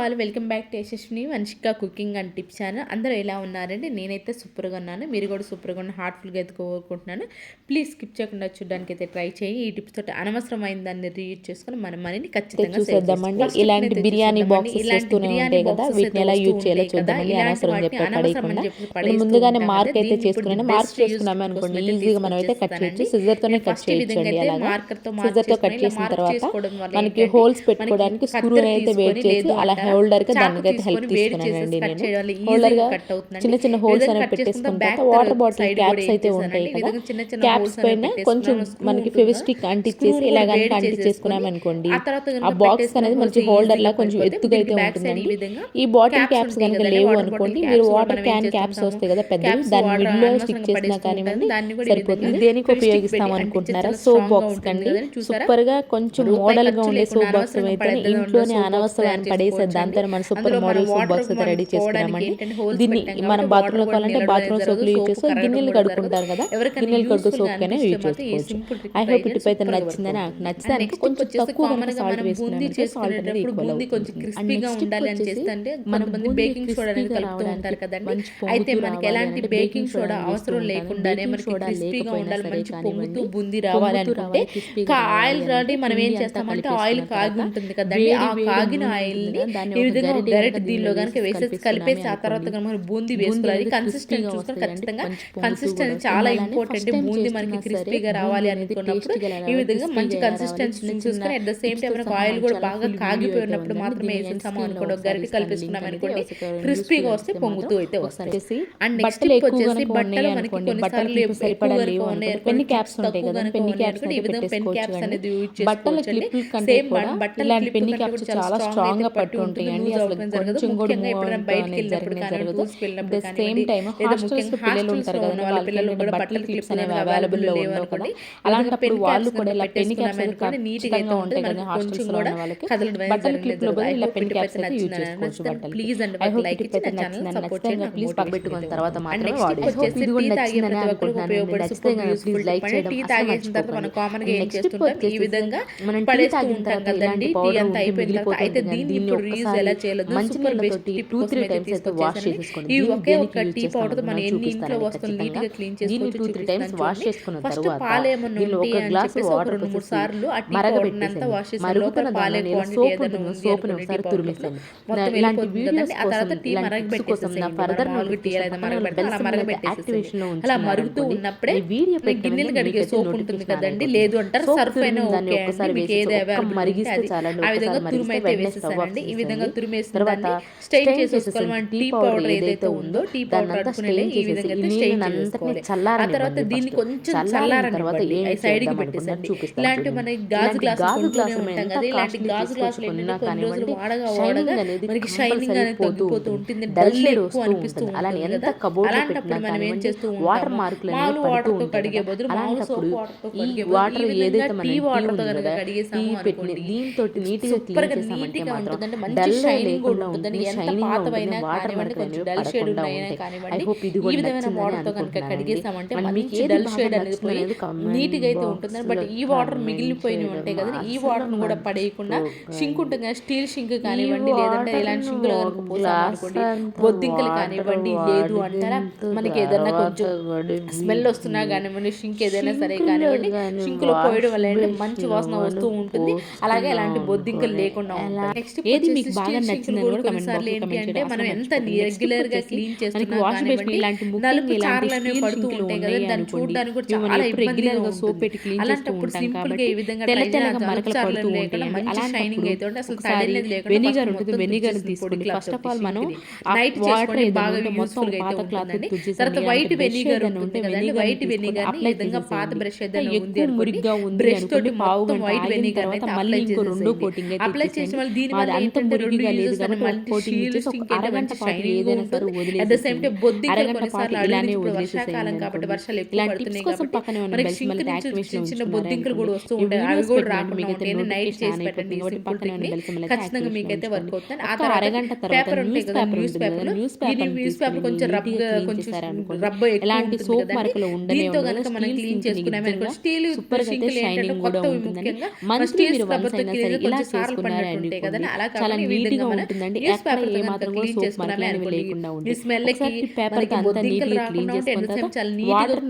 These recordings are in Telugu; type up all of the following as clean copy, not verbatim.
All welcome back to Yashaswini Vamshika cooking and tips channel. అందరూ ఎలా ఉన్నారండి? నేనైతే సూపర్గా ఉన్నాను. మీరు కూడా సూపర్గా ఉన్న హార్ట్ఫుల్గా అయితే కోరుకుంటున్నాను. ప్లీజ్ స్కిప్ చేయకుండా చూడడానికి అయితే ట్రై చేయి. ఈ టిప్స్ తోటి అనవసరమైన దాన్ని రీయూజ్ చేసుకొని మన మనీని ఖచ్చితంగా చూసేద్దామండి. ఇలాంటి బిర్యానీ బాక్సెస్ వస్తూనే ఉంటాయి కదా, వీటిని ఎలా యూజ్ చేయాలో చూద్దామండి. అనవసరం చెప్పి పడేయకుండా ముందుగానే మార్క్ అయితే చేసుకున్నాను. మార్క్ చేసుకున్నాము అనుకోండి, ఈజీగా మనం అయితే కట్ చేయొచ్చు. సిజర్ తోనే కట్ చేయొచ్చండి. అలాగా సిజర్ తో కట్ చేసిన తర్వాత మనకి హోల్స్ పెట్టుకోవడానికి స్క్రూ అయితే వేట్ చేసి అలా హోల్డర్ గా దానికి అయితే హెల్ప్ తీసుకున్నానండి. నేను హోల్డర్ గా చిన్న చిన్న హోల్స్ అనేవి పెట్టేసుకున్న తర్వాత వాటర్ బాటిల్ క్యాప్స్ అయితే ఉంటాయి కదా, క్యాప్స్ పైన కొంచెం మనకి ఫెవిస్టిక్ అంటించేసి ఇలా కనుక అంటించేసుకున్నాం అనుకోండి, ఆ బాక్స్ అనేది మంచి హోల్డర్ లా కొంచెం ఎత్తుగా అయితే ఉంటుందండి. ఈ బాటిల్ క్యాప్స్ కనుక లేవు అనుకోండి, మీరు వాటర్ క్యాన్ క్యాప్స్ వస్తాయి కదా పెద్దవి, దాని మిడిల్ లో స్టిక్ చేసినా కానివ్వండి సరిపోతుంది. దేనికి ఉపయోగిస్తాం అనుకుంటున్నారా? సోప్ బాక్స్ కండి. సూపర్ గా కొంచెం మోడల్ గా ఉండే సోప్ బాక్స్ అయితే ఇంట్లోనే అనవసరం పడేసే దాంతో మనం సూపర్ మోడల్ సోప్ బాక్స్ అయితే రెడీ చేసుకున్నామండి. దీన్ని మనం బాత్రూమ్ లో కావాలంటే బాత్రూమ్ సోప్ యూజ్ చేసుకోవచ్చు. గిన్నెలు కడుక్కుంటారు కదా, గిన్నెలు కడుగు సోప్ కైనా యూజ్ చేసుకోవచ్చు. ఐ హోప్ ఈ టిప్ అయితే నచ్చిందని, నచ్చితే కొంచెం తక్కువ సాల్ట్ వేసుకున్నాను. సాల్ట్ అనేది ఈక్వల్ కొంతమంది బేకింగ్ సోడా అనేది కలుపుతూ ఉంటారు కదండి. అయితే మనకి ఎలాంటి బేకింగ్ సోడా అవసరం లేకుండానే మనకి క్రిస్పీగా ఉండాలి, మంచి పొంగుతూ బూందీ రావాలి అనుకుంటే ఆయిల్ ఆల్రెడీ మనం ఏం చేస్తామంటే ఆయిల్ కాగి ఉంటుంది కదండి, ఆ కాగిన ఆయిల్ ని ఈ విధంగా డైరెక్ట్ దీనిలో కనుక వేసేసి కలిపేసి ఆ తర్వాత మనం బూందీ వేసుకోవాలి. కన్సిస్టెన్సీ చూసుకొని ఖచ్చితంగా కన్సిస్టెన్సీ చాలా ఇంపార్టెంట్. బూందీ మనకి క్రిస్పీగా రావాలి అనుకున్నప్పుడు ఈ విధంగా మంచి కన్సిస్టెన్సీ చూసుకొని అట్ ద సేమ్ టైం మనకు ఆయిల్ కూడా బాగా కాగిపోయినప్పుడు మాత్రమే వేసేసాము అనుకోండి, ఒక గరిటె కలిపేసుకున్నాం అనుకోండి, క్రిస్పీగా వస్తే పొంగుతూ అయితే వస్తాయి. అండ్ నెక్స్ట్ వచ్చేసి బట్టలు మనకి కొన్నిసార్లు పెన్ క్యాప్స్ ఉంటాయి కదా, పెన్ క్యాప్స్ అనేది యూజ్ బట్టల క్లిప్ కంటే కూడా ఇలాంటి పెన్ క్యాప్స్ చాలా స్ట్రాంగ్ గా పట్టు ఉంటాయండి. అసలు కొంచెం కూడా బయటికి వెళ్ళినప్పుడు జరగదు. ద సేమ్ టైం హాస్టల్స్ పిల్లలు ఉంటారు కదా, వాళ్ళ పిల్లలు కూడా బట్టల క్లిప్స్ అనేవి అవైలబుల్ లో ఉండవు కదా, అలాంటప్పుడు వాళ్ళు కూడా ఇలా పెన్ క్యాప్స్ అనేది నీట్ గా ఉంటాయి కదా హాస్టల్స్ లో ఉన్న వాళ్ళకి, బట్టల క్లిప్ లో కూడా ఇలా పెన్ క్యాప్స్ అయితే యూజ్ చేసుకోవచ్చు బట్టలు. ఐ హోప్ ఈ టిప్ అయితే నచ్చిందని, నచ్చితే ప్లీజ్ పక్క పెట్టుకున్న తర్వాత మాత్రమే వాడండి. ఇది కూడా నచ్చిందని అనుకుంటున్నాను. నచ్చితే ప్లీజ్ లైక్ చేయడం అసలు మర్చిపోకండి. నెక్స్ట్ టిప్ వచ్చేసి మనం టీ తాగిన తర్వాత ఇలాంటి పౌడర్ అయితే దీన్ని ఒక్కసారి మంచినీళ్ళతోటి 2-3 టైమ్స్ అయితే వాష్ చేసేసుకోండి. టీ పౌడర్ మన ఎన్ని ఇంట్లో వస్తువులు నీట్ గా క్లీన్ చేసుకోవచ్చు. 2-3 టైమ్స్ వాష్ చేసుకున్న తర్వాత దీనిలో ఒక గ్లాస్ వాటర్ మరగబెట్టేసి మరుగుతున్న దానిలో సోప్ ఉంటుంది, సోప్ ని ఒకసారి తురిమేసేయండి. ఇలాంటి వీడియోస్ కోసం, ఇలాంటి టిప్స్ కోసం నా ఫర్దర్ యాక్టివేషన్ లో ఉంచి మరుగుతూ ఉన్నప్పుడే గిన్నెలు కడిగే సోప్ ఉంటుంది కదండి, లేదు అంటారు సర్ఫ్ అయినా ఒకసారి మరిగిస్తే చాలండి. ఆ విధంగా తురుమైతే వేసేసానండి. ఈ విధంగా తురిమేసిన తర్వాత స్ట్రెయిన్ చేసేసుకోవాలి. టీ పౌడర్ ఏదైతే ఉందో టీ పౌడర్ ఈ విధంగా స్ట్రెయిన్ చేసుకోవాలి. ఆ తర్వాత దీన్ని కొంచెం చల్లారిన తర్వాత సైడ్ కి పెట్టేసండి. ఇలాంటి మనకి గాజు గ్లాసు ఉంటాం కదా, ఇలాంటి గాజు గ్లాసులు కొన్ని రోజులు వాడగా మనకి షైనింగ్ అనేది తగ్గిపోతూ ఉంటుంది, డల్ ఎక్కువ అనిపిస్తూ ఉంటుంది కదా. అలాంటప్పుడు మనం ఏం చేస్తూ వాటర్ మార్కులు వాటర్ తో కడిగే బదులు వాటర్ ఏదైతే మనం టీ వాటర్ తో కనుక కడిగేసాము అనుకోండి, దీంతో నీట్ గా క్లీన్ చేసామంటే మాత్రం మంచి షైనింగ్ కూడా ఉంటుంది. ఎంత పాతవైనా కానివ్వండి, కొంచెం డల్ షేడ్ ఉన్నాయైనా కానివ్వండి, ఈ విధమైన వాటర్ తో కనుక కడిగేసామంటే మంచి డల్ షేడ్ అనేది పోయి నీట్ గా అయితే ఉంటుంది. బట్ ఈ వాటర్ మిగిలిపోయినవి ఉంటాయి కదా, ఈ వాటర్ ను కూడా పడేయకుండా షింక్ ఉంటుంది కదా, స్టీల్ షింక్ కానివ్వండి, లేదంటే ఇలాంటి షింక్ లో కనుక పోసామనుకోండి బొద్దింకలు కానివ్వండి, లేదు అంటారా మనకి ఏదైనా కొంచెం స్మెల్ వస్తున్నా కానివ్వండి, షింక్ ఏదైనా సరే కానివ్వండి, షింక్ లో పోయడం వల్ల మంచి వాసన వస్తూ ఉంటుంది. అలాగే అలాంటి బొద్దింకలు లేకుండా ఉంటాయి. నెక్స్ట్ ఏది మీకు బాగా నచ్చింది కూడా కమెంట్ బాక్స్ లో కమెంట్ చేయండి. మనం ఎంత రెగ్యులర్ గా క్లీన్ చేస్తున్నా వాష్ బేసిన్ ఇలాంటి నలుపు చార్లనే పడుతూ ఉంటాయి కదా, దాన్ని చూడడానికి కూడా చాలా రెగ్యులర్ గా సోప్ పెట్టి క్లీన్ చేస్తూ ఉంటాం కాబట్టి తెల్ల తెల్లగా మరకలు పడుతూ ఉంటాయి. అలాంటప్పుడు ఒకసారి వెనిగర్ ఉంటుంది, వెనిగర్ తీసుకోండి. ఫస్ట్ ఆఫ్ ఆల్ మనం నైట్ వాటర్ బాగా మొత్తం పాత క్లాత్ తర్వాత వైట్ వెనిగర్ ఉంటుంది కదండి, వైట్ వెనిగర్ ని విధంగా పాత బ్రష్ ఏదైనా ఉంది మురిగ్గా ఉంది బ్రష్ తోటి మొత్తం వైట్ వెనిగర్ అయితే మళ్ళీ ఇంకో రెండో కోటింగ్ అప్లై చేసి మళ్ళీ దీని వల్ల అంత మురిగిగా లేదు కానీ మళ్ళీ కోటింగ్ చేసి ఒక అరగంట పాటు ఏదైనా సరే వదిలేసి అట్ ద సేమ్ టైం బొద్దింకలు కొన్నిసార్లు ఇలానే వర్షాకాలం కాబట్టి వర్షాలు ఎక్కువ పడుతున్నాయి కాబట్టి మనకి షింక్ నుంచి చిన్న బొద్దింకలు కూడా వస్తూ ఉంటాయి. అవి కూడా రాకుండా ఉంటాయి. నైట్ చేసి పెట్టండి, ఖచ్చితంగా మీకైతే వర్క్ అవుతుంది. ఆ తర్వాత అరగంట పేపర్ ఉంటాయి కదా, న్యూస్ పేపర్, న్యూస్ పేపర్ కొంచెం రబ్బ ఎలాంటి సోప్ మరకలు ఉండనే దీంతో కనుక మనం క్లీన్ చేసుకున్నాము. స్టీల్ షింకులు ఏంటంటే కొత్తవి ముఖ్యంగా స్టీల్ పేపర్ తో ఇలా చేసుకున్నారండి కదా, అలా కాకుండా నీట్గా ఉంటుందండి. ఎక్కడ ఏ మాత్రం కూడా సోప్ మార్కులు అనేవి లేకుండా ఉంటాయి. ఒకసారి పేపర్ అంతా నీట్గా క్లీన్ చేసుకున్న తర్వాత వాటర్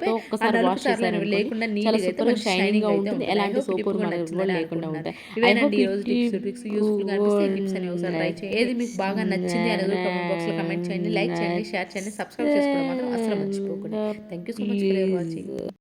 తో ఒక్కసారి వాష్ చేశారనుకోండి చాలా సూపర్ గా షైనింగ్ గా ఉంటుంది. ఎలాంటి సోప్ కూడా లేకుండా ఉంటాయి. I hope ఏది మీకు బాగా నచ్చింది అనేది కామెంట్ బాక్స్ లో కమెంట్ చేయండి, లైక్ చేయండి, షేర్ చేయండి, సబ్స్క్రైబ్ చేసుకోవడం మాత్రం అసలు మర్చిపోకండి. Thank you so much for watching.